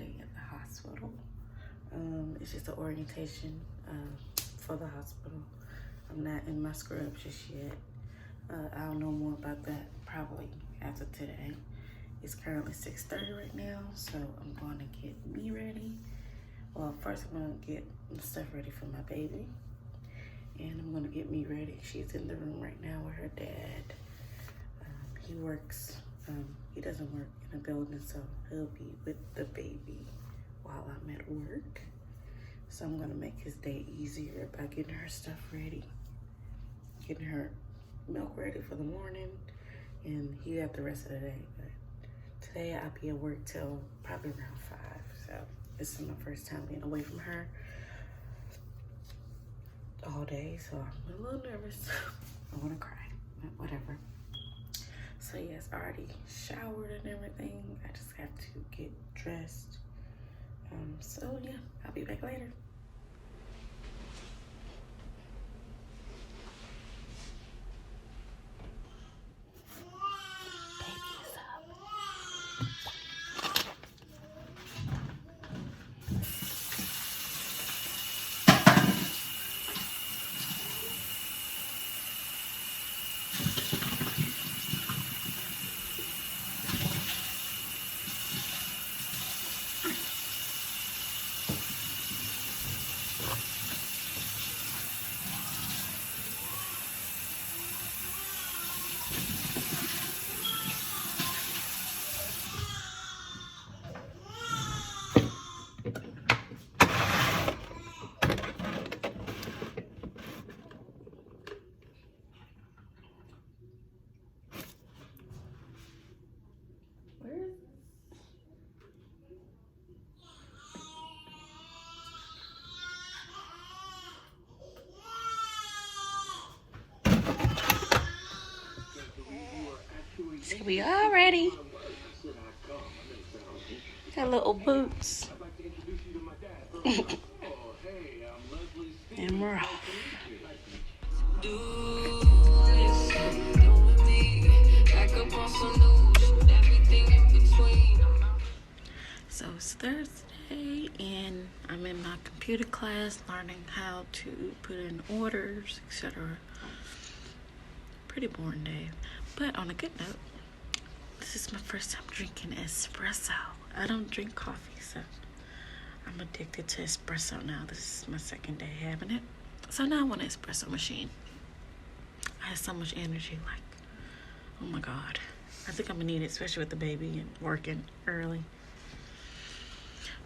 today at the hospital. It's just an orientation for the hospital. I'm not in my scrubs just yet. I'll know more about that probably after today. It's currently 6:30 right now, so I'm going to get me ready. Well, first I'm going to get the stuff ready for my baby, and I'm going to get me ready. She's in the room right now with her dad. He works, he doesn't work in a building, so he'll be with the baby while I'm at work. So I'm going to make his day easier by getting her stuff ready, getting her milk ready for the morning, and he got the rest of the day. But today I'll be at work till probably around 5, so this is my first time being away from her all day, so I'm a little nervous. I want to cry, but whatever. So yes, I already showered and everything. I just have to get dressed. So yeah, I'll be back later. See, we all ready. Got little boots. And we're off. So it's Thursday and I'm in my computer class learning how to put in orders, etc. Pretty boring day. But on a good note, this is my first time drinking espresso. I don't drink coffee, so I'm addicted to espresso now. This is my second day having it. So now I want an espresso machine. I have so much energy, like, oh my God. I think I'm gonna need it, especially with the baby and working early.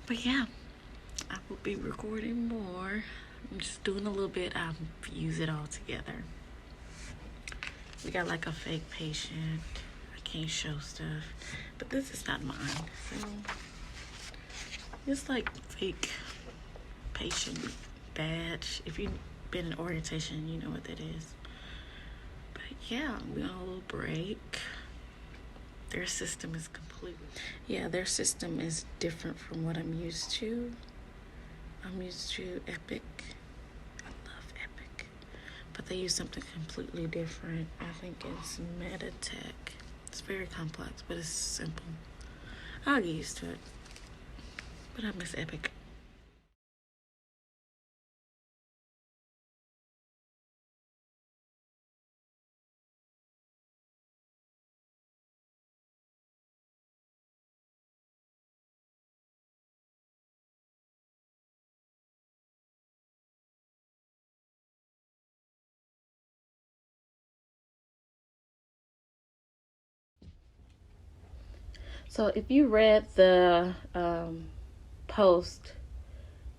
But yeah, I will be recording more. I'm just doing a little bit. I'll use it all together. We got like a fake patient. I can't show stuff, but this is not mine. So it's like fake patient badge. If you've been in orientation, you know what that is. But yeah, we're on a little break. Their system is their system is different from what I'm used to. I'm used to Epic. I love Epic. But they use something completely different. I think it's Meditech. It's very complex, but it's simple. I'll get used to it. But I miss Epic. So if you read the post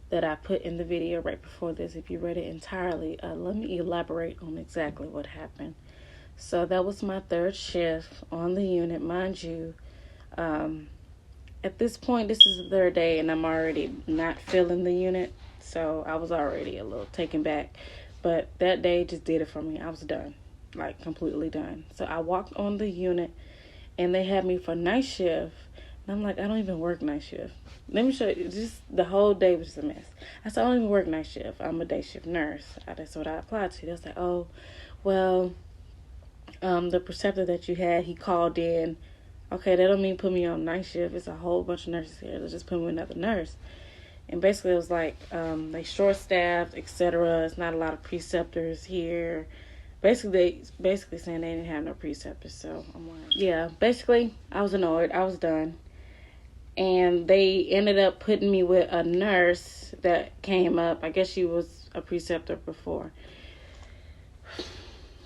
that I put in the video right before this, if you read it entirely, let me elaborate on exactly what happened. So that was my third shift on the unit. Mind you, at this point, this is the third day and I'm already not feeling the unit. So I was already a little taken back. But that day just did it for me. I was done, like completely done. So I walked on the unit and they had me for night shift. And I'm like, I don't even work night shift. Let me show you. Just the whole day was just a mess. I said, I don't even work night shift. I'm a day shift nurse. That's what I applied to. They was like, oh, well, the preceptor that you had, he called in Okay, that don't mean put me on night shift. It's a whole bunch of nurses here. They just put me with another nurse. And basically it was like they short-staffed, etc. It's not a lot of preceptors here. Basically saying they didn't have no preceptors. So I'm like, yeah, basically I was annoyed. I was done. And they ended up putting me with a nurse that came up. I guess she was a preceptor before.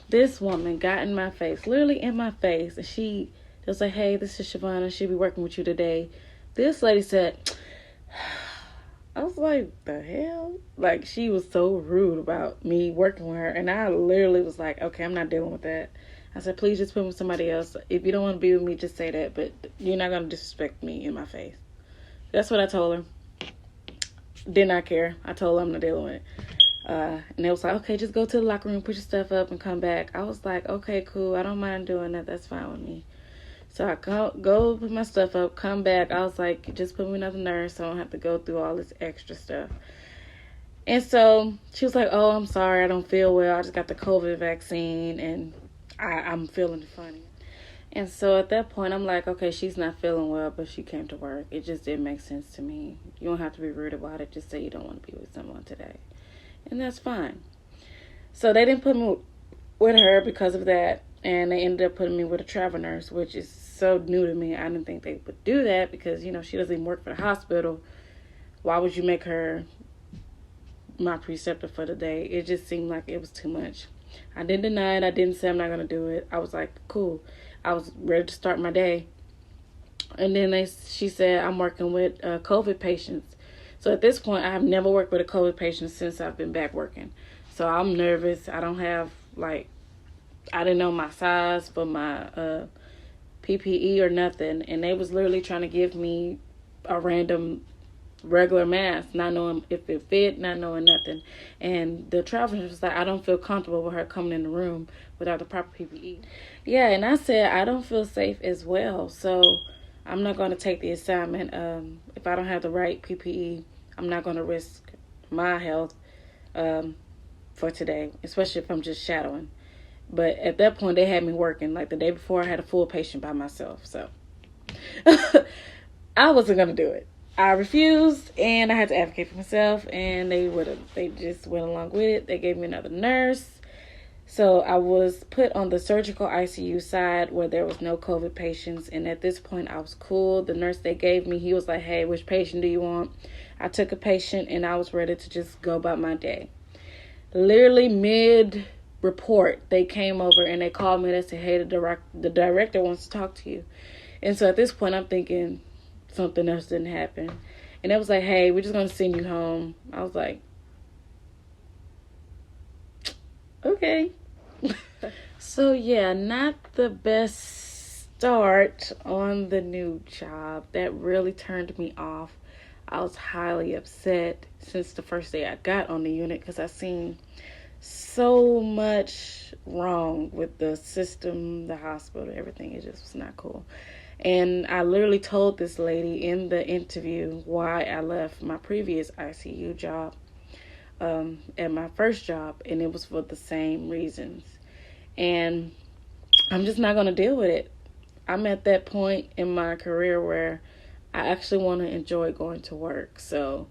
This woman got in my face, literally in my face, and she was like, hey, this is Shavonna. She'll be working with you today. This lady said, I was like, the hell? Like, she was so rude about me working with her. And I literally was like, okay, I'm not dealing with that. I said, please just put me with somebody else. If you don't want to be with me, just say that. But you're not going to disrespect me in my face. That's what I told her. Did not care. I told her I'm not dealing with it. And it was like, okay, just go to the locker room, put your stuff up, and come back. I was like, okay, cool. I don't mind doing that. That's fine with me. So I go put my stuff up, come back. I was like, just put me another nurse so I don't have to go through all this extra stuff. And so she was like, oh, I'm sorry. I don't feel well. I just got the COVID vaccine, and I'm feeling funny. And so at that point, I'm like, okay, she's not feeling well, but she came to work. It just didn't make sense to me. You don't have to be rude about it. Just say you don't want to be with someone today. And that's fine. So they didn't put me with her because of that. And they ended up putting me with a travel nurse, which is so new to me. I didn't think they would do that because, you know, she doesn't even work for the hospital. Why would you make her my preceptor for the day? It just seemed like it was too much. I didn't deny it. I didn't say I'm not going to do it. I was like, cool. I was ready to start my day. And then she said, I'm working with COVID patients. So at this point, I have never worked with a COVID patient since I've been back working. So I'm nervous. I don't have, like, I didn't know my size for my PPE or nothing. And they was literally trying to give me a random regular mask, not knowing if it fit, not knowing nothing. And the traveler was like, I don't feel comfortable with her coming in the room without the proper PPE. Yeah, and I said, I don't feel safe as well. So I'm not going to take the assignment. If I don't have the right PPE, I'm not going to risk my health for today, especially if I'm just shadowing. But at that point, they had me working. Like the day before, I had a full patient by myself. So I wasn't going to do it. I refused, and I had to advocate for myself, and they just went along with it. They gave me another nurse. So I was put on the surgical ICU side where there was no COVID patients. And at this point, I was cool. The nurse they gave me, he was like, hey, which patient do you want? I took a patient, and I was ready to just go about my day. Literally mid-report, they came over, and they called me. They said, hey, the director wants to talk to you. And so at this point, I'm thinking something else didn't happen. And it was like, hey, we're just going to send you home. I was like, okay. So yeah, not the best start on the new job. That really turned me off. I was highly upset since the first day I got on the unit because I seen so much wrong with the system, the hospital, everything. It just was not cool. And I literally told this lady in the interview why I left my previous ICU job at my first job, and it was for the same reasons. And I'm just not going to deal with it. I'm at that point in my career where I actually want to enjoy going to work. So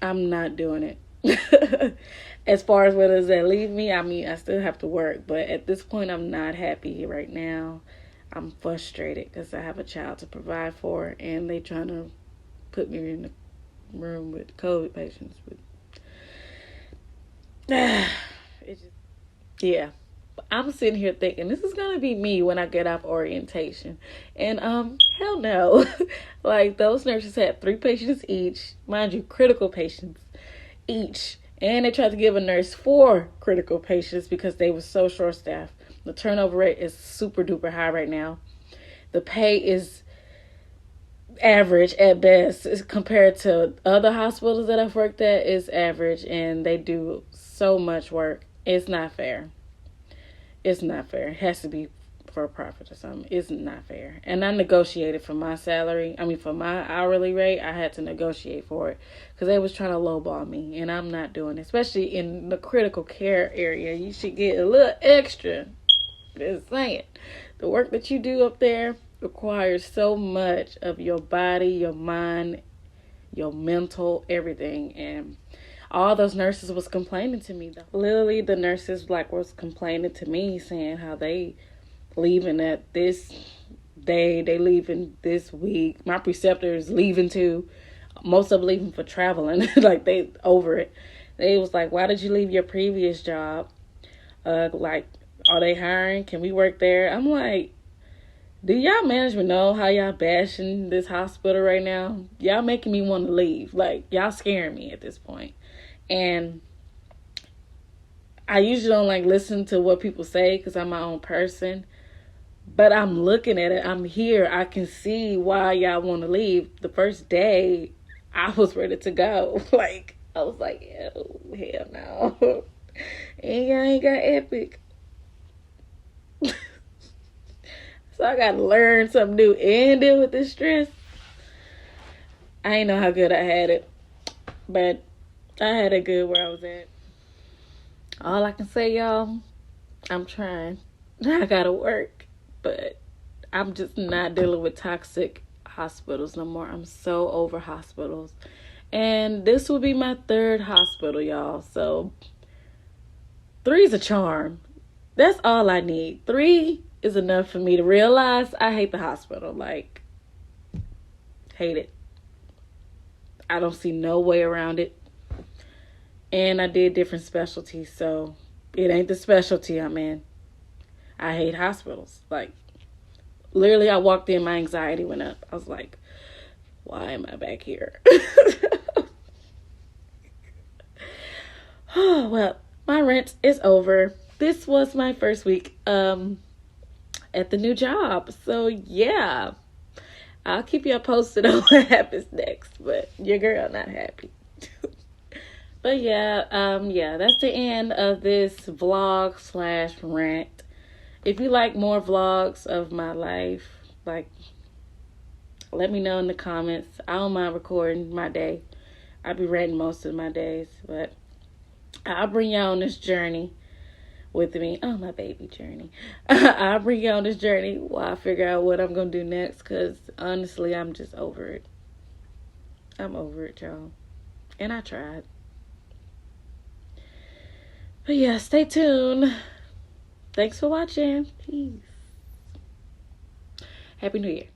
I'm not doing it. As far as whether they leave me, I mean, I still have to work. But at this point, I'm not happy right now. I'm frustrated because I have a child to provide for, and they trying to put me in the room with COVID patients. Yeah. I'm sitting here thinking this is gonna be me when I get off orientation, and hell no. Like, those nurses had 3 patients each, mind you, critical patients each, and they tried to give a nurse 4 critical patients because they were so short staffed. The turnover rate is super duper high right now. The pay is average at best compared to other hospitals that I've worked at. Is average, and they do so much work. It's not fair. It's not fair. It has to be for a profit or something. It's not fair. And I negotiated for my salary. I mean, for my hourly rate, I had to negotiate for it because they was trying to lowball me, and I'm not doing it. Especially in the critical care area, you should get a little extra. Just saying. The work that you do up there requires so much of your body, your mind, your mental, everything. And all those nurses was complaining to me, though. Literally, the nurses was complaining to me, saying how they leaving at this day, they leaving this week. My preceptor is leaving too. Most of them leaving for traveling. They over it. They was like, why did you leave your previous job? Are they hiring? Can we work there? I'm like, do y'all management know how y'all bashing this hospital right now? Y'all making me want to leave. Y'all scaring me at this point. And I usually don't listen to what people say because I'm my own person. But I'm looking at it. I'm here. I can see why y'all want to leave. The first day, I was ready to go. I was like, oh, hell no. And y'all ain't got Epic. So I got to learn something new and deal with this stress. I ain't know how good I had it. But I had it good where I was at. All I can say, y'all, I'm trying. I got to work. But I'm just not dealing with toxic hospitals no more. I'm so over hospitals. And this will be my 3rd hospital, y'all. So 3 is a charm. That's all I need. 3 is enough for me to realize I hate the hospital. Hate it. I don't see no way around it. And I did different specialties, so it ain't the specialty I'm in. I hate hospitals. Literally, I walked in, my anxiety went up. I was like, why am I back here? Oh, well, my rent is over. This was my first week at the new job. So, yeah. I'll keep you posted on what happens next. But your girl not happy. But, yeah, that's the end of this vlog/rant. If you like more vlogs of my life, let me know in the comments. I don't mind recording my day. I be ranting most of my days, but I'll bring y'all on this journey with me. Oh, my baby journey. I'll bring y'all on this journey while I figure out what I'm going to do next, because honestly, I'm just over it. I'm over it, y'all. And I tried. But yeah, stay tuned. Thanks for watching. Peace. Happy New Year.